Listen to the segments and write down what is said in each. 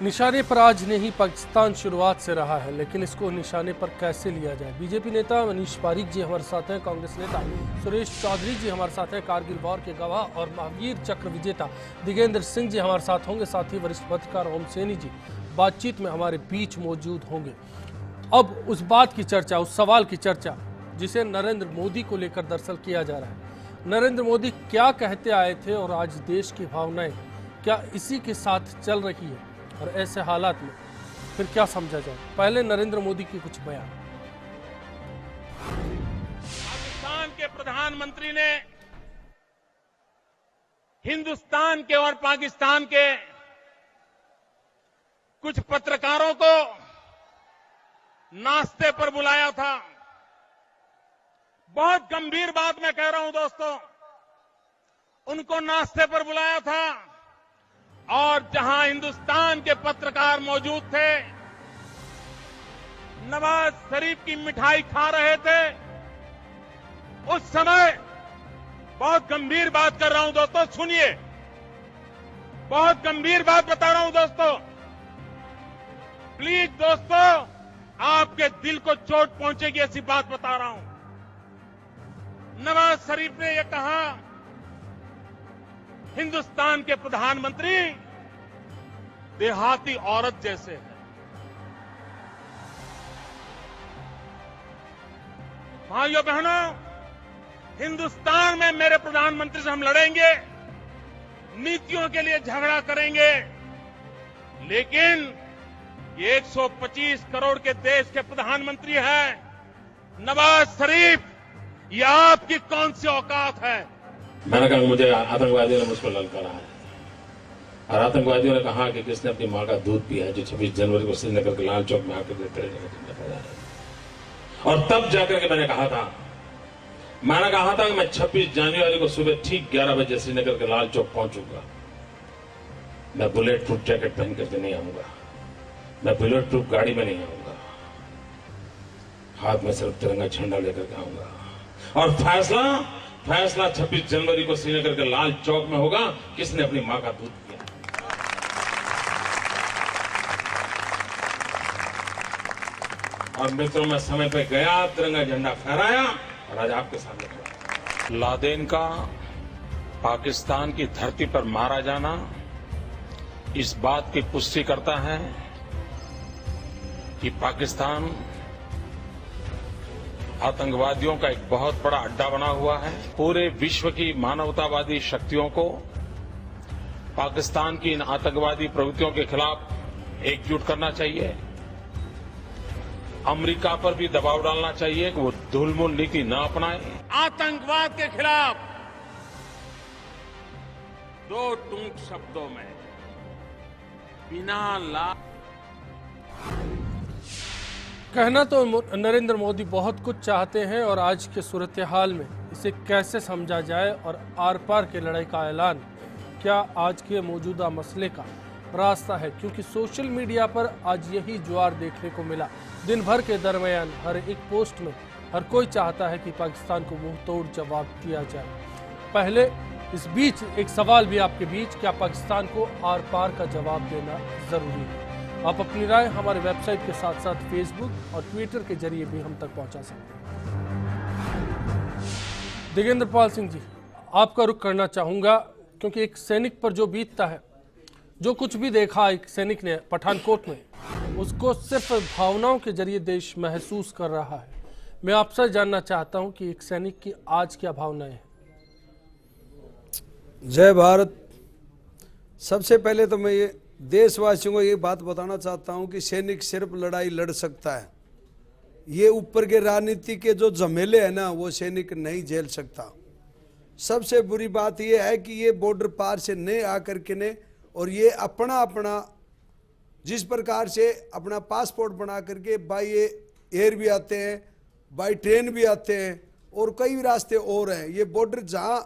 निशाने पर आज नहीं पाकिस्तान शुरुआत से रहा है, लेकिन इसको निशाने पर कैसे लिया जाए। बीजेपी नेता मनीष पारीक जी हमारे साथ हैं, कांग्रेस नेता सुरेश चौधरी जी हमारे साथ हैं, कारगिल वॉर के गवाह और महावीर चक्र विजेता दिगेंद्र सिंह जी हमारे साथ होंगे, साथ ही वरिष्ठ पत्रकार ओम सैनी जी बातचीत में हमारे बीच मौजूद होंगे। अब उस बात की चर्चा, उस सवाल की चर्चा जिसे नरेंद्र मोदी को लेकर दरअसल किया जा रहा है। नरेंद्र मोदी क्या कहते आए थे और आज देश की भावनाएं क्या इसी के साथ चल रही है, और ऐसे हालात में फिर क्या समझा जाए। पहले नरेंद्र मोदी की कुछ बयान। पाकिस्तान के प्रधानमंत्री ने हिंदुस्तान के और पाकिस्तान के कुछ पत्रकारों को नाश्ते पर बुलाया था। बहुत गंभीर बात मैं कह रहा हूं दोस्तों, उनको नाश्ते पर बुलाया था और जहां हिंदुस्तान के पत्रकार मौजूद थे, नवाज शरीफ की मिठाई खा रहे थे, उस समय बहुत गंभीर बात कर रहा हूं दोस्तों, सुनिए, बहुत गंभीर बात बता रहा हूं दोस्तों, प्लीज दोस्तों, आपके दिल को चोट पहुंचेगी ऐसी बात बता रहा हूं। नवाज शरीफ ने यह कहा, हिंदुस्तान के प्रधानमंत्री देहाती औरत जैसे हैं। भाइयों बहनों, हिंदुस्तान में मेरे प्रधानमंत्री से हम लड़ेंगे, नीतियों के लिए झगड़ा करेंगे, लेकिन ये 125 करोड़ के देश के प्रधानमंत्री हैं। नवाज शरीफ, ये आपकी कौन सी औकात है? मैंने कहा मुझे आतंकवादियों ने मुझको ललकारा है, और आतंकवादियों ने कहा कि किसने अपनी मां का दूध पिया है जो 26 जनवरी को श्रीनगर के लाल चौक में आकर के, और तब जाकर के मैंने कहा था कि मैं 26 जनवरी को सुबह ठीक 11 बजे श्रीनगर के लाल चौक पहुंचूंगा। मैं बुलेट प्रूफ जैकेट पहन करके नहीं आऊंगा, मैं बुलेट प्रूफ गाड़ी में नहीं आऊंगा, हाथ में सिर्फ तिरंगा झंडा लेकर के आऊंगा, और फैसला 26 जनवरी को श्रीनगर के लाल चौक में होगा किसने अपनी मां का दूध पिया। और मित्रों, मैं समय पे गया, तिरंगा झंडा फहराया और आज आपके सामने खड़ा। लादेन का पाकिस्तान की धरती पर मारा जाना इस बात की पुष्टि करता है कि पाकिस्तान आतंकवादियों का एक बहुत बड़ा अड्डा बना हुआ है। पूरे विश्व की मानवतावादी शक्तियों को पाकिस्तान की इन आतंकवादी प्रवृत्तियों के खिलाफ एकजुट करना चाहिए। अमेरिका पर भी दबाव डालना चाहिए कि वो धूलमुल नीति न अपनाए। आतंकवाद के खिलाफ दो टूक शब्दों में बिना लाभ कहना तो नरेंद्र मोदी बहुत कुछ चाहते हैं, और आज के सूरत हाल में इसे कैसे समझा जाए और आर पार के लड़ाई का ऐलान क्या आज के मौजूदा मसले का रास्ता है, क्योंकि सोशल मीडिया पर आज यही ज्वार देखने को मिला। दिन भर के दरमियान हर एक पोस्ट में हर कोई चाहता है कि पाकिस्तान को मुंह तोड़ जवाब दिया जाए। पहले इस बीच एक सवाल भी आपके बीच, क्या पाकिस्तान को आर पार का जवाब देना जरूरी है? आप अपनी राय हमारे वेबसाइट के साथ साथ फेसबुक और ट्विटर के जरिए भी हम तक पहुंचा सकते हैं। दिगेंद्र पाल सिंह जी, आपका रुख करना चाहूंगा, क्योंकि एक सैनिक पर जो बीतता है, जो कुछ भी देखा एक सैनिक ने पठानकोट में, उसको सिर्फ भावनाओं के जरिए देश महसूस कर रहा है। मैं आपसे जानना चाहता हूं कि एक सैनिक की आज क्या भावनाएं हैं। जय भारत। सबसे पहले तो मैं ये देशवासियों को ये बात बताना चाहता हूं कि सैनिक सिर्फ लड़ाई लड़ सकता है, ये ऊपर के राजनीति के जो झमेले हैं ना, वो सैनिक नहीं झेल सकता। सबसे बुरी बात ये है कि ये बॉर्डर पार से नहीं आकर के ने, और ये अपना जिस प्रकार से अपना पासपोर्ट बना करके बाई एयर भी आते हैं, बाई ट्रेन भी आते हैं, और कई रास्ते और हैं। ये बॉर्डर जहाँ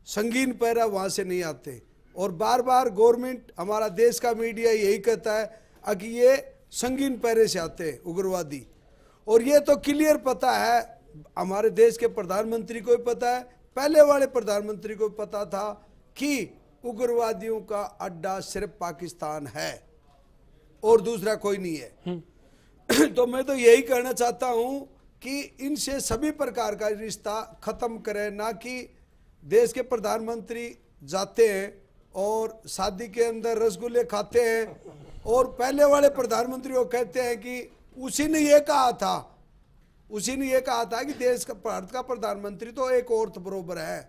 संगीन पैरा वहाँ से नहीं आते, और बार बार गवर्नमेंट, हमारा देश का मीडिया यही कहता है कि ये संगीन पैरे से आते हैं उग्रवादी। और ये तो क्लियर पता है, हमारे देश के प्रधानमंत्री को भी पता है, पहले वाले प्रधानमंत्री को भी पता था कि उग्रवादियों का अड्डा सिर्फ पाकिस्तान है। और दूसरा कोई नहीं है। तो मैं तो यही कहना चाहता हूं कि इनसे सभी प्रकार का रिश्ता खत्म करें, ना कि देश के प्रधानमंत्री जाते हैं और शादी के अंदर रसगुल्ले खाते हैं और पहले वाले प्रधानमंत्री को कहते हैं कि उसी ने ये कहा था कि देश का, भारत का प्रधानमंत्री तो एक औरत बरोबर है।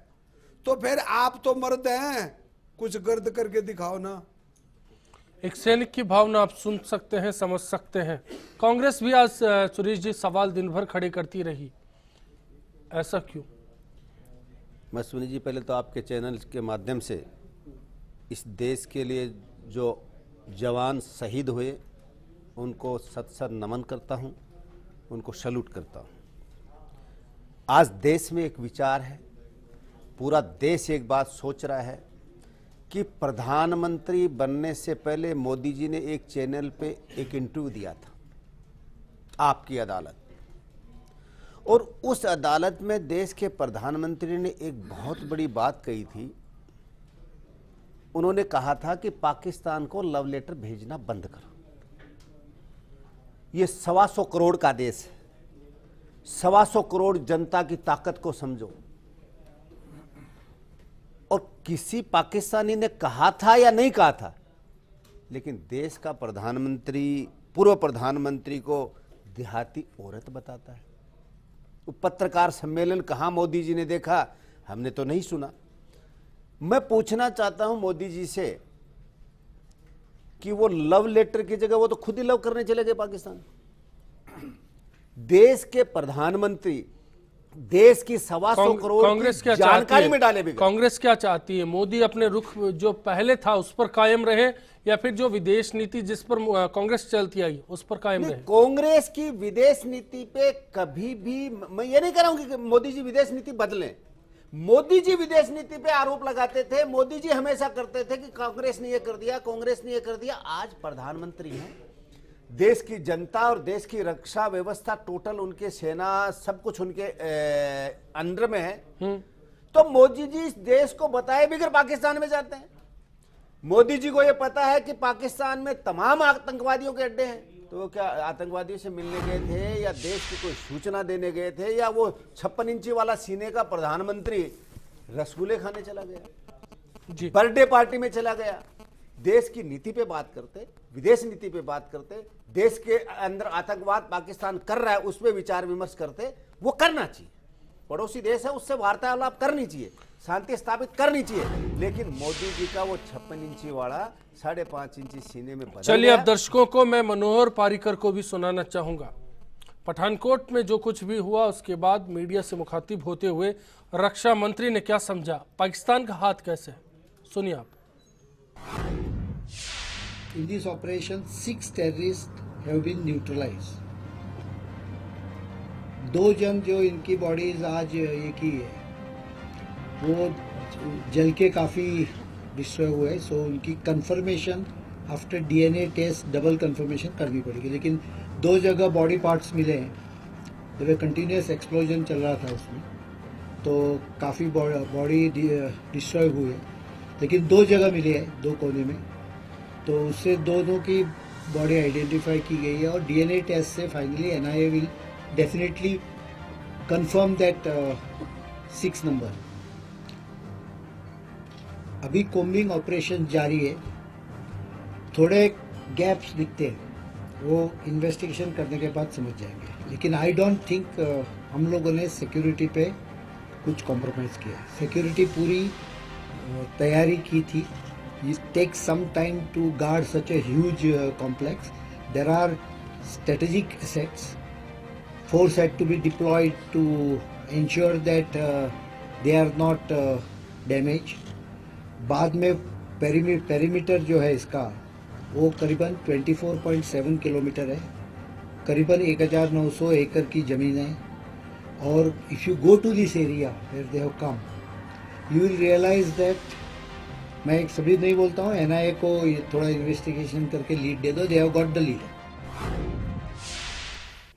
तो फिर आप तो मर्द हैं, कुछ गर्द करके दिखाओ ना। एक सैनिक की भावना आप सुन सकते हैं, समझ सकते हैं। कांग्रेस भी आज सुरेश जी सवाल दिन भर खड़े करती रही, ऐसा क्यों? मैं सुनील जी पहले तो आपके चैनल के माध्यम से इस देश के लिए जो जवान शहीद हुए उनको सत नमन करता हूं, उनको सैल्यूट करता हूं। आज देश में एक विचार है, पूरा देश एक बात सोच रहा है कि प्रधानमंत्री बनने से पहले मोदी जी ने एक चैनल पे एक इंटरव्यू दिया था, आपकी अदालत, और उस अदालत में देश के प्रधानमंत्री ने एक बहुत बड़ी बात कही थी। उन्होंने कहा था कि पाकिस्तान को लव लेटर भेजना बंद करो। ये 125 करोड़ का देश है, 125 करोड़ जनता की ताकत को समझो। और किसी पाकिस्तानी ने कहा था या नहीं कहा था, लेकिन देश का प्रधानमंत्री पूर्व प्रधानमंत्री को देहाती औरत बताता है। वो पत्रकार सम्मेलन कहां मोदी जी ने देखा, हमने तो नहीं सुना। मैं पूछना चाहता हूं मोदी जी से कि वो लव लेटर की जगह वो तो खुद ही लव करने चले गए पाकिस्तान। देश के प्रधानमंत्री देश की 125 करोड़ कांग्रेस क्या जानकारी में डाले बिगड़। कांग्रेस क्या चाहती है? मोदी अपने रुख जो पहले था उस पर कायम रहे, या फिर जो विदेश नीति जिस पर कांग्रेस चलती आई उस पर कायम रहे? कांग्रेस की विदेश नीति पे कभी भी मैं ये नहीं कह रहा हूं कि मोदी जी विदेश नीति बदलें। मोदी जी विदेश नीति पे आरोप लगाते थे, मोदी जी हमेशा करते थे कि कांग्रेस ने ये कर दिया, कांग्रेस ने ये कर दिया। आज प्रधानमंत्री हैं, देश की जनता और देश की रक्षा व्यवस्था टोटल उनके सेना सब कुछ उनके अंडर में है। तो मोदी जी इस देश को बताए बिगड़ पाकिस्तान में जाते हैं। मोदी जी को यह पता है कि पाकिस्तान में तमाम आतंकवादियों के अड्डे हैं, तो वो क्या आतंकवादियों से मिलने गए थे या देश की कोई सूचना देने गए थे, या वो 56 इंची वाला सीने का प्रधानमंत्री रसगुल्ले खाने चला गया, बर्थडे पार्टी में चला गया? देश की नीति पे बात करते, विदेश नीति पे बात करते, देश के अंदर आतंकवाद पाकिस्तान कर रहा है उस पर विचार विमर्श करते। वो करना चाहिए, पड़ोसी देश है उससे वार्तालाप करनी चाहिए, शांति स्थापित करनी चाहिए। लेकिन मोदी जी का वो 56 इंची वाला 5.5 इंची सीने में बदल चलिए, अब दर्शकों को मैं मनोहर पारीकर को भी सुनाना चाहूंगा। पठानकोट में जो कुछ भी हुआ उसके बाद मीडिया से मुखातिब होते हुए रक्षा मंत्री ने क्या समझा, पाकिस्तान का हाथ कैसे है, सुनिए आप। In this operation, 6 terrorists have been neutralized. 2 जन जो इनकी बॉडीज आज ये की है वो जल के काफ़ी डिस्ट्रॉय हुए, सो उनकी confirmation after DNA test double confirmation करनी पड़ेगी। लेकिन 2 जगह बॉडी पार्ट्स मिले हैं, जब कंटिन्यूस एक्सप्लोजन चल रहा था उसमें, तो काफ़ी बॉडी डिस्ट्रॉय हुई है, लेकिन 2 जगह मिले हैं 2 कोने में, तो उससे दोनों की बॉडी आइडेंटिफाई की गई है। और डीएनए टेस्ट से finally NIA will definitely confirm that 6 number. अभी कोम्बिंग ऑपरेशन जारी है, थोड़े गैप्स दिखते हैं, वो इन्वेस्टिगेशन करने के बाद समझ जाएंगे। लेकिन आई डोंट थिंक हम लोगों ने सिक्योरिटी पे कुछ कॉम्प्रोमाइज़ किया। सिक्योरिटी पूरी तैयारी की थी। It takes some time to guard such a huge complex. There are strategic assets. Force had to be deployed to ensure that they are not damaged. बाद में पेरीमीटर जो है इसका वो करीबन 24.7 किलोमीटर है, करीबन 1900 एकड़ की ज़मीन है। और if you go to this area where they have come, you will realize that, मैं एक सभी नहीं बोलता हूँ, एनआईए को थोड़ा इन्वेस्टिगेशन करके लीड दे दो, they have got the lead.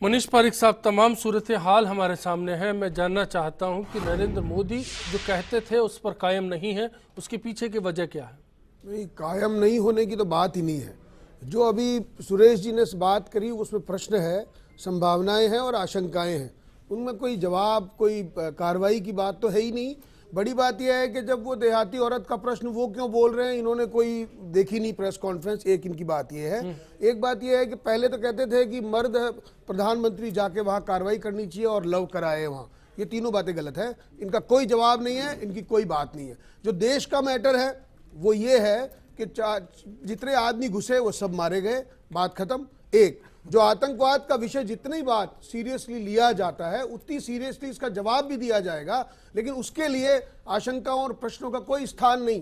Manish Pareek साहब, तमाम सूरत हाल हमारे सामने है। मैं जानना चाहता हूं कि नरेंद्र मोदी जो कहते थे उस पर कायम नहीं है, उसके पीछे की वजह क्या है? नहीं, कायम नहीं होने की तो बात ही नहीं है। जो अभी सुरेश जी ने बात करी उसमें प्रश्न है, संभावनाएं हैं और आशंकाएं हैं, उनमें कोई जवाब, कोई कार्रवाई की बात तो है ही नहीं। बड़ी बात यह है कि जब वो देहाती औरत का प्रश्न वो क्यों बोल रहे हैं, इन्होंने कोई देखी नहीं प्रेस कॉन्फ्रेंस। एक इनकी बात यह है। एक बात यह है कि पहले तो कहते थे कि मर्द प्रधानमंत्री जाके वहाँ कार्रवाई करनी चाहिए और लव कराए वहाँ। ये तीनों बातें गलत है, इनका कोई जवाब नहीं है, इनकी कोई बात नहीं है। जो देश का मैटर है वो ये है कि जितने आदमी घुसे वो सब मारे गए, बात खत्म। एक जो आतंकवाद का विषय जितनी बात सीरियसली लिया जाता है उतनी सीरियसली इसका जवाब भी दिया जाएगा, लेकिन उसके लिए आशंकाओं और प्रश्नों का कोई स्थान नहीं।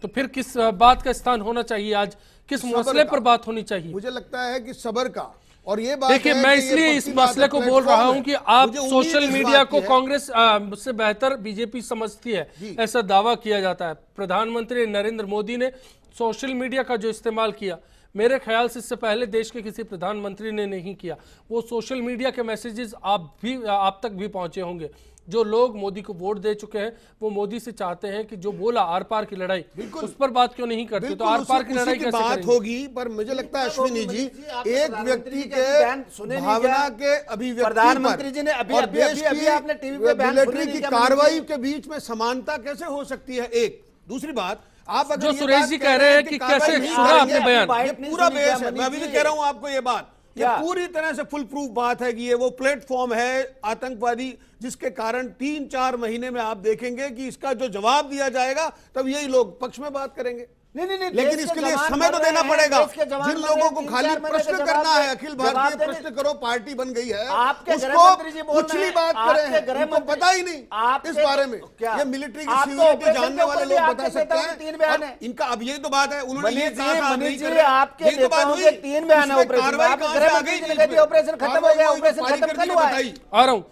तो फिर किस बात का स्थान होना चाहिए? आज किस मसले पर बात होनी चाहिए? मुझे लगता है कि सबर का। और ये बात देखिए, मैं इसलिए इस मसले को बोल रहा हूं कि आप सोशल मीडिया को कांग्रेस से बेहतर बीजेपी समझती है, ऐसा दावा किया जाता है। प्रधानमंत्री नरेंद्र मोदी ने सोशल मीडिया का जो इस्तेमाल किया, मेरे ख्याल से इससे पहले देश के किसी प्रधानमंत्री ने नहीं किया। वो सोशल मीडिया के मैसेजेस आप तक भी पहुंचे होंगे। जो लोग मोदी को वोट दे चुके हैं वो मोदी से चाहते हैं कि जो बोला आर पार की लड़ाई, उस पर बात क्यों नहीं करते? तो आर पार की लड़ाई कैसे बात होगी? पर मुझे लगता है अश्विनी जी, एक व्यक्ति के भावना के अभिव्यक्ति प्रधानमंत्री जी ने अभी आपने टीवी पे बयान मिलिट्री की कार्रवाई के बीच में समानता कैसे हो सकती है? एक दूसरी बात, आप जो सुरेश जी कह रहे हैं कि कैसे सुना आपने बयान, ये पूरा बेस है। मैं अभी भी कह रहा हूं आपको ये बात, ये पूरी तरह से फुल प्रूफ बात है कि ये वो प्लेटफॉर्म है आतंकवादी, जिसके कारण 3-4 महीने में आप देखेंगे कि इसका जो जवाब दिया जाएगा तब यही लोग पक्ष में बात करेंगे। नहीं, लेकिन इसके लिए समय तो देना पड़ेगा। जिन लोगों को खाली प्रश्न करना है, अखिल भारतीय प्रश्न करो पार्टी बन गई है, उसको पिछली बात करें, उनको पता ही नहीं इस बारे में। ये मिलिट्री की सीनियरिटी जानने वाले लोग बता सकते हैं। इनका अब यही तो बात है, उन्होंने ये कहा था नहीं कर रहे, यही तो बात हुई। 3 बयान है कार्रवाई कहां से आ गई? ऑपरेशन खत्म हो गया, ऑपरेशन खत्म कल हुआ है। आ रहा हूं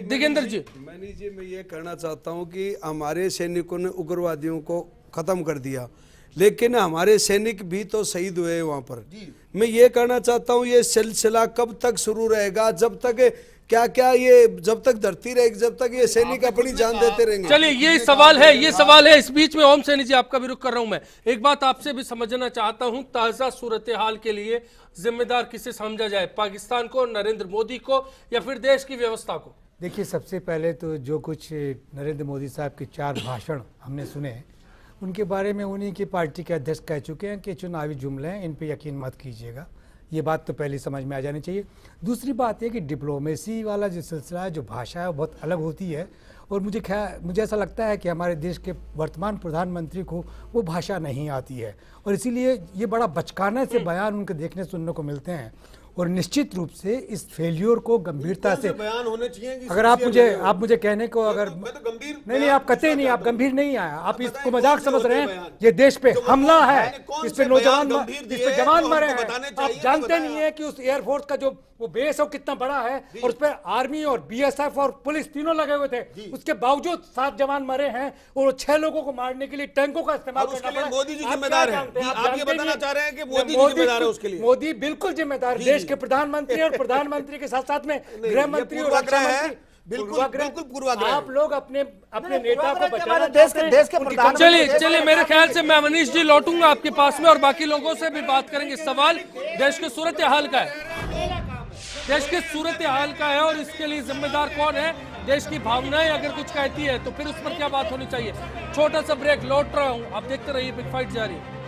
दिगेंद्र जी। मैं ये कहना चाहता हूं कि हमारे सैनिकों ने उग्रवादियों को खत्म कर दिया, लेकिन हमारे सैनिक भी तो शहीद हुए वहां पर। मैं ये कहना चाहता हूं ये सिलसिला कब तक शुरू रहेगा? जब तक ये जब तक धरती रहेगी, जब तक ये सैनिक अपनी जान देते रहेंगे। चलिए, ये सवाल है। इस बीच में ओम सैनी जी आपका भी रुख कर रहा हूं मैं। एक बात आपसे भी समझना चाहता हूं, ताजा सूरत हाल के लिए जिम्मेदार किसे समझा जाए? पाकिस्तान को, नरेंद्र मोदी को, या फिर देश की व्यवस्था को? देखिए, सबसे पहले तो जो कुछ नरेंद्र मोदी साहब के 4 भाषण हमने सुने, उनके बारे में उन्हीं की पार्टी के अध्यक्ष कह चुके हैं कि चुनावी जुमले हैं, इन पे यकीन मत कीजिएगा। ये बात तो पहले समझ में आ जानी चाहिए। दूसरी बात है कि डिप्लोमेसी वाला जो सिलसिला है, जो भाषा है, वो बहुत अलग होती है। और मुझे ऐसा लगता है कि हमारे देश के वर्तमान प्रधानमंत्री को वो भाषा नहीं आती है, और इसीलिए ये बड़ा बचकाने से बयान उनके देखने सुनने को मिलते हैं। और निश्चित रूप से इस फेल्योर को गंभीरता से बयान होने चाहिए। अगर आप मुझे कहने को अगर मैं तो गंभीर नहीं, आप कहते नहीं, आप गंभीर नहीं आया, आप इसको मजाक समझ रहे हैं। ये देश पे हमला है, इस पे जवान मरे हैं। आप जानते नहीं है कि उस एयरफोर्स का जो वो बेस है वो कितना बड़ा है, और उस पर आर्मी और बीएसएफ और पुलिस तीनों लगे हुए थे। उसके बावजूद 7 जवान मरे हैं, और 6 लोगों को मारने के लिए टैंकों का इस्तेमाल करना पड़ा। मोदी जी जिम्मेदार है। आप ये बताना चाह रहे हैं कि मोदी जी जिम्मेदार है उसके लिए? मोदी बिल्कुल जिम्मेदार, देश के प्रधानमंत्री और प्रधानमंत्री के साथ साथ में गृह मंत्री और रक्षा मंत्री। बिल्कुल पूर्वाग्रह। आप लोग अपने नेता को बचाना देश के चलिए, मेरे ख्याल से मैं मनीष जी लौटूंगा आपके पास में, और बाकी लोगों से भी बात करेंगे। सवाल देश के सूरत हाल का है, देश के सूरत हाल का है, और इसके लिए जिम्मेदार कौन है? देश की भावनाएं अगर कुछ कहती है तो फिर उस पर क्या बात होनी चाहिए? छोटा सा ब्रेक, लौट रहा हूं, आप देखते रहिए, बिग फाइट जारी है।